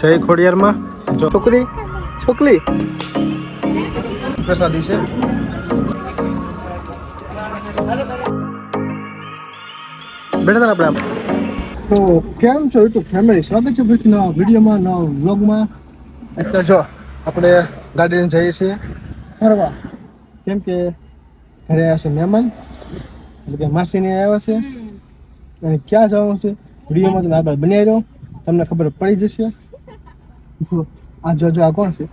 જય ખોડિયારમાં જો છોકરી છોકરી પ્રસાદી છે. બેઠા આપણે આમ તો કેમ છો યુટ્યુબ ફેમિલી, સ્વાગત છે નવા વિડીયોમાં, નવા વ્લોગમાં. એટલે જો આપણે ગાડી લઈને જઈએ છીએ ફરવા, કેમ કે ઘરે આવ્યા છે મહેમાન, એટલે કે માસીને આવ્યા છે અને ક્યાં જવાનું છે વિડીયોમાં તમે આગળ બન્યા રહ્યો, તમને ખબર પડી જશે. આ જો આ કોણ છે?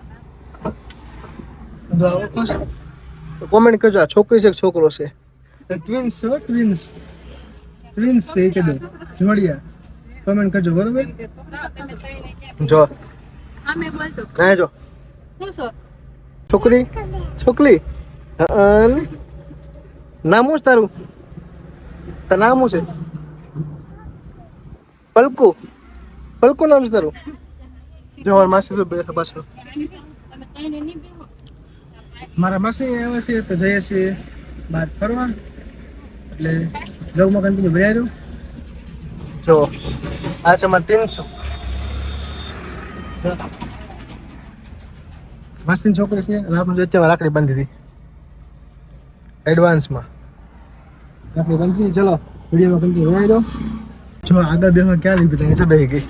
કોમેન્ટ કરજો, આ છોકરી છે કે છોકરો છે? ટ્વિન્સ છે, ટ્વિન્સ ટ્વિન્સ છે એ કીધું, જોડિયા. કમેન્ટ કરજો બરોબર. જો હા જો છોકરી છોકરી નામ શું તારું? તારું નામ શું છે? પલકુ. પલકુ નામ છે તારું? જો મારા માસી શું બેઠા પાછળ. મારા માસી આવ્યા છે તો જઈએ છીએ બહાર ફરવા, એટલે ગૌમાં કન્ટિન્યુ ભરાઈ રહ્યું. જો આ છે મારા 300 માસીની છોકરી છે અને આપણે જો અત્યારે લાકડી બાંધી હતી એડવાન્સમાં. આપણે કન્ટિન્યુ ચલો વિડીયોમાં કન્ટિન્યુ ભરાઈ રહ્યો. જો આગળ બેહવા ક્યાં લીધી ત્યાં નીચે બેહી ગઈ.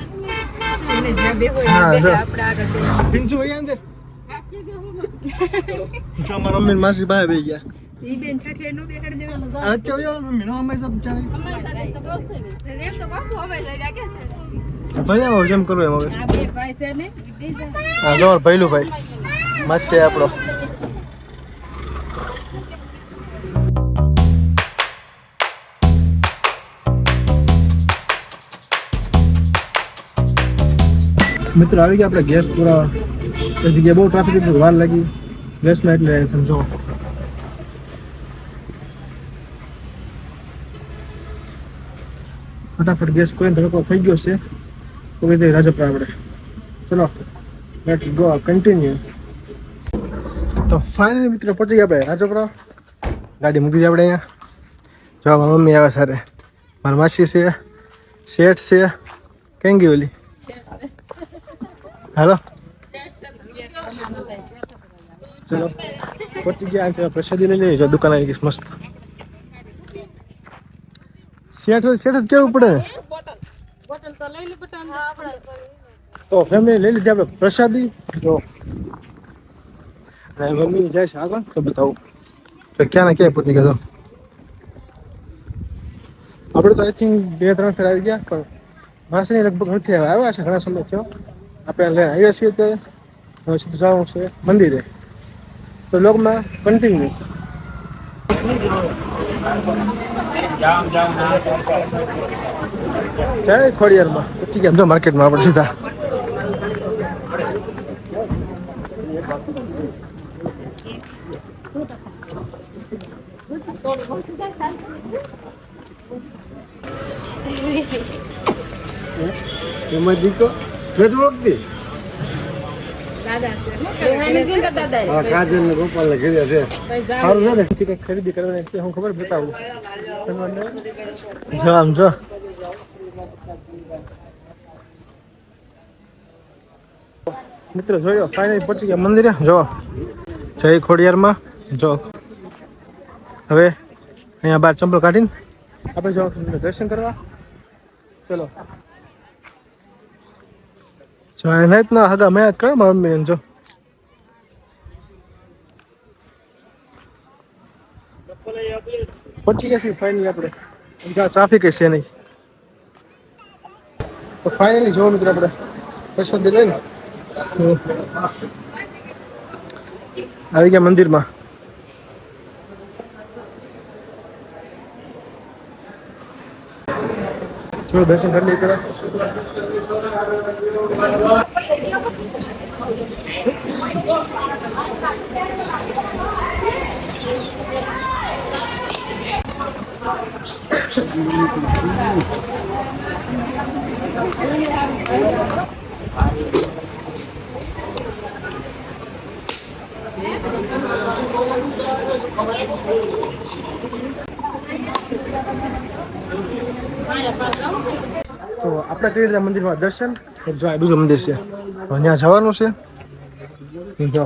હા જો પિંચુ ભાઈ અંદર જો મારા મમ્મી ને માસી બહાર બેહી ગયા. ઈ બેન ઠઠે નો બેહાડ દેવાનો. અચ્છા યો મમ્મી નો અમે સબ ચાલે. એમ તો કાસો અમે જઈ કે છે. ભાઈ આવો જેમ કરો એમ હવે. આ બે ભાઈ છે ને હા જો ભઈલું ભાઈ માસી આપણો. મિત્રો આવી ગયા આપણે ગેસ પૂરા. એ જગ્યાએ બહુ ટ્રાફિક હતી, વાર લાગી ગેસમાં, એટલે સમજો ફટાફટ ગેસ કરીને ધડકો થઈ ગયો છે. તો કે જઈ રાજપરા આપણે. ચલો લેટ્સ ગો કન્ટિન્યુ. તો ફાઇનલી મિત્રો પહોંચી ગયા આપણે રાજપરા. ગાડી મૂકી દીધી આપણે અહીંયા. જો મારા મમ્મી આવે સારે, મારા માસી છે, શેઠ છે. કેમ ગઈ ઓલી? હાલો ચલો પહોંચી ગયા. પ્રસાદી લઈ લઈએ. જો દુકાન આવી ગઈ મસ્ત. શેઠ શેઠ કેવું પડે તો ફેમિલી લઈ લીધી આપણે પ્રસાદી. જો મમ્મી જાય છે આગળ તો બતાવું તો ક્યાં ને ક્યાંય પહોંચી ગયો. આપણે તો આઈ થિંક 2-3 ફેર આવી ગયા, પણ માસી લગભગ નથી આવ્યા છે, ઘણા સમય થયો. આપણે લઈને આવ્યા છીએ તો હવે સીધું જવાનું છે મંદિરે. તો લોકમાં કન્ટિન્યુ. જય ખોડિયારમાં પહોંચી ગયા. જો માર્કેટમાં આપણે સીધા એમાં દીકો નથી ઓળખતી. કાજલ ને ગોપાલ ને ઘેર્યા છે. સારું છે ને, કઈ ખરીદી કરવાની છે હું ખબર બતાવું. જો આમ જો મિત્રો જોયો ફાઇનલી પહોંચી ગયા મંદિરે. જો જય ખોડિયારમાં. જો હવે અહીંયા બહાર ચંપલ કાઢીને આપણે જવાનું દર્શન કરવા. ચલો જો એને જ ના હગા મહેનત કરો મારા મમ્મી. જો પહોંચી ગયા છીએ ફાઇનલી આપણે. ટ્રાફિક છે નહીં. તો ફાઇનલી જો મિત્રો આપણે પ્રસાદી લઈને આવી ગયા મંદિરમાં. ચલો દર્શન કરી લઈએ પેલા. તો આપણે કરી લીધા મંદિરમાં દર્શન. જો આ બીજું મંદિર છે. ત્યાં જવાનું છે. જો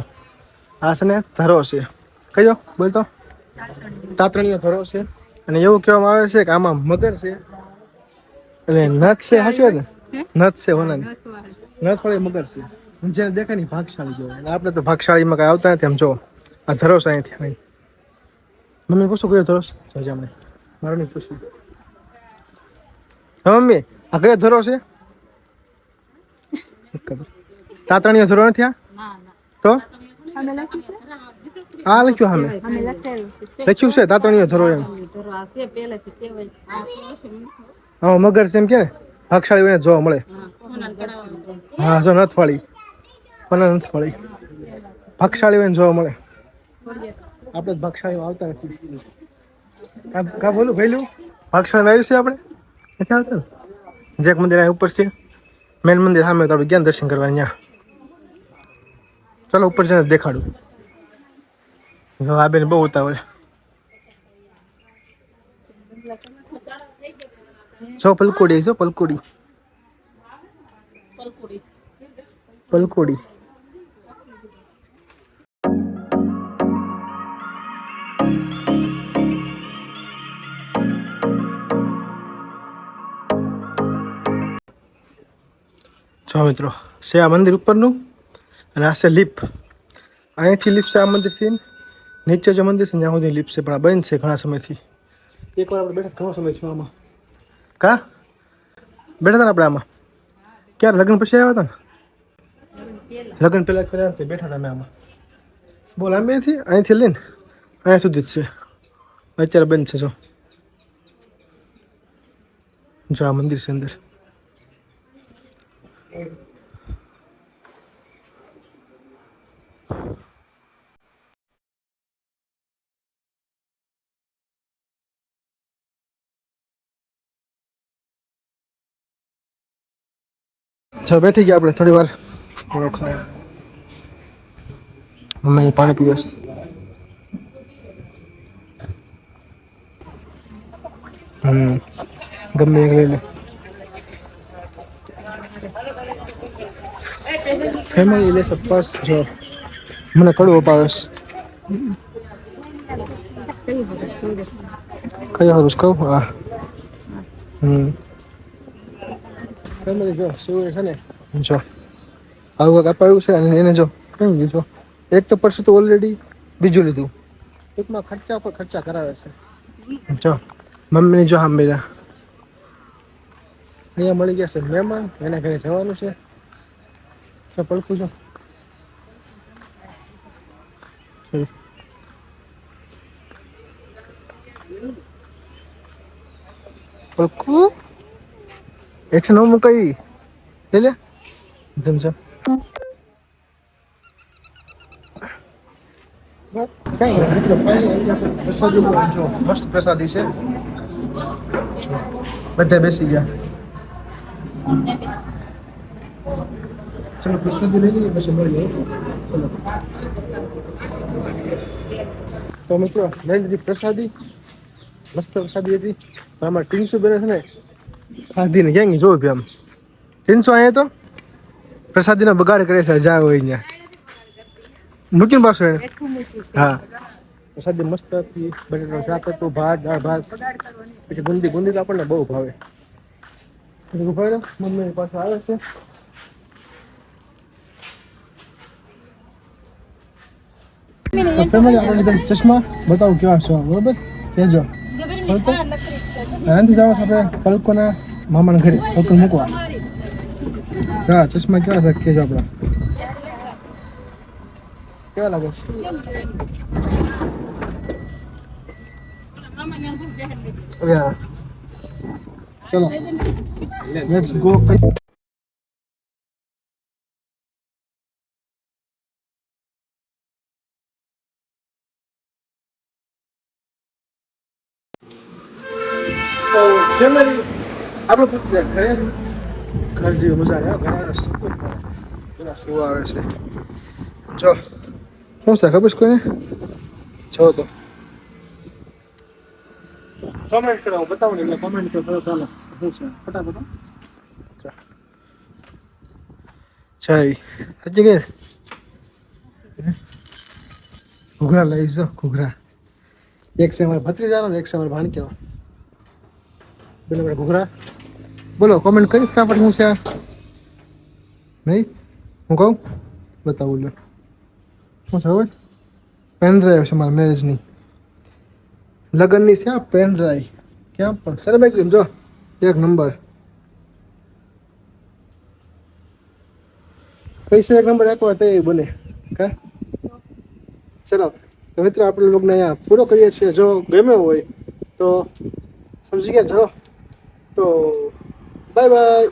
આ છે ને ધરો છે. કયો બોલતો તાતણીયો ધરો છે. અને એવું કહેવામાં આવે છે કે આમાં મગર છે. એટલે નથ છે હાચી વાત ને નથ છે હોનાની નથ વાળી મગર છે. જેને દેખાય ને ભાગશાળી જો આપણે તો ભાગશાળીમાં કઈ આવતા નથી. આમ જો આ ધરો છે અહીંથી મમ્મી પૂછું કયો ધરો છે જામને મારું નહીં પૂછ્યું. હા મમ્મી આ કયો ધરો છે? તાતણીયો ધરો નથી આ તો આ લખ્યું સામે લખ્યું છે તાતણીયો ધરો એમ. હા મગર છે એમ કે ને ભાગશાળી એને જોવા મળે. હા જો નથવાળી પણ નથવાળી ભાગશાળી એને જોવા મળે. આપણે ભાગશાળીમાં આવતા નથી. કા બોલું ભઈલું ભાગશાળી આવ્યું છે આપણે નથી આવતા ને. જેક મંદિર આ ઉપર છે મેન મંદિર સામે તો આપણે જ્ઞાન દર્શન કરવા અહીંયા. ચાલો ઉપર જઈને દેખાડું. જો આ બેન બહુ ઉતાવળ. જો પલકોડી જો પલકોડી પલકોડી. જો મિત્રો છે આ મંદિર ઉપરનું અને આ છે લીપ. અહીંથી લીપ છે આ મંદિરથી નીચે જે મંદિર છે ત્યાં સુધી લીપ છે પણ આ બંધ છે ઘણા સમયથી. એકવાર આપણે બેઠા ઘણો સમય થયો આમાં. કા બેઠા હતા ને આપણે આમાં ક્યારે લગ્ન પછી આવ્યા હતા ને લગ્ન પહેલા કર્યા તે બેઠા હતા અમે આમાં. બોલ આમ નથી અહીંથી લઈને અહીંયા સુધી જ છે. અત્યારે બંધ છે. જો આ મંદિર છે અંદર. ચાલ બેઠી ગયા આપણે થોડી વાર. મમ્મી પાણી પીવે છે. ગમે એક લઈ લે. ફેમિલી લેશે પર્સ. જો મને કડવો પાવે છે. કઈ હારું કહું હા. ફેમિલી જો શું છે ને જો આવું કાંઈક અપાયું છે અને એને જો કઈ લીધો એક તો પરસું તો ઓલરેડી બીજું લીધું. ટૂંકમાં ખર્ચા પર ખર્ચા કરાવે છે. જો મમ્મીની જો આમ બેરા અહીંયા મળી ગયા છે મહેમાન. એના ઘરે જવાનું છે. તો પડખું જો પડખું એક નો મુકાઈ લે જમજો. પ્રસાદી જો મસ્ત પ્રસાદી છે. બધા બેસી ગયા. ચલો પ્રસાદી લઈ લઈએ પછી મળીએ. ચલો તો મિત્રો લઈ લીધી પ્રસાદી. મસ્ત પ્રસાદી હતી. આમાં 300 બેન છે ને ખાધી ને ક્યાં જોયું આમ 300 અહીંયા તો પ્રસાદીનો બગાડ કરે છે. જા હોય ત્યાં મૂકીને પાછું એને. હા પ્રસાદી મસ્ત હતી. બટેટાનું શાક હતું, ભાત, દાળ ભાત, પછી ગુંદી. ગુંદી તો આપણને બહુ ભાવે. ઉભા રહ્યો મમ્મી પાસે આવે છે. ફેમિલી આપણે ચશ્મા બતાવું કેવા છો બરોબર કહેજો. આનાથી જવા આપણે પલકોના મામાના ઘરે પલકો મૂકવા. હા ચશ્મા કેવા છે કહેજો. આપણા કેવા લાગે છે? ચલો લેટ્સ ગો. ફેમિલી આપણે પૂછીએ ઘરે ઘર જેવી મજા આવે. ઘરે સુકૂન પેલા શું આવે છે જો શું છે ખબર છે કોઈને? જો તો કોમેન્ટ કરો બતાવો ને એટલે કોમેન્ટ કરો. ચાલો શું છે ફટાફટ જય હજી કે ઘૂઘરા લઈ જો ઘૂઘરા એક છે અમારા ભત્રીજાનો ને એક છે અમારા ભાણકીનો બોલો આપણે ઘૂઘરા બોલો કોમેન્ટ કરી ફટાફટ હું છે આ? નહીં હું કહું બતાવું લો શું છે હવે પેન ડ્રાઈવ છે મારા મેરેજની લગ્નની છે આ પેન ડ્રાઈવ ક્યાં પણ સર ભાઈ કેમ જો એક નંબર પૈસા એક નંબર એકવાર તે બને કા ચલો તો મિત્રો આપણે લોકોને અહીંયા પૂરો કરીએ છીએ જો ગમ્યો હોય તો સમજી ગયા ચલો તો બાય બાય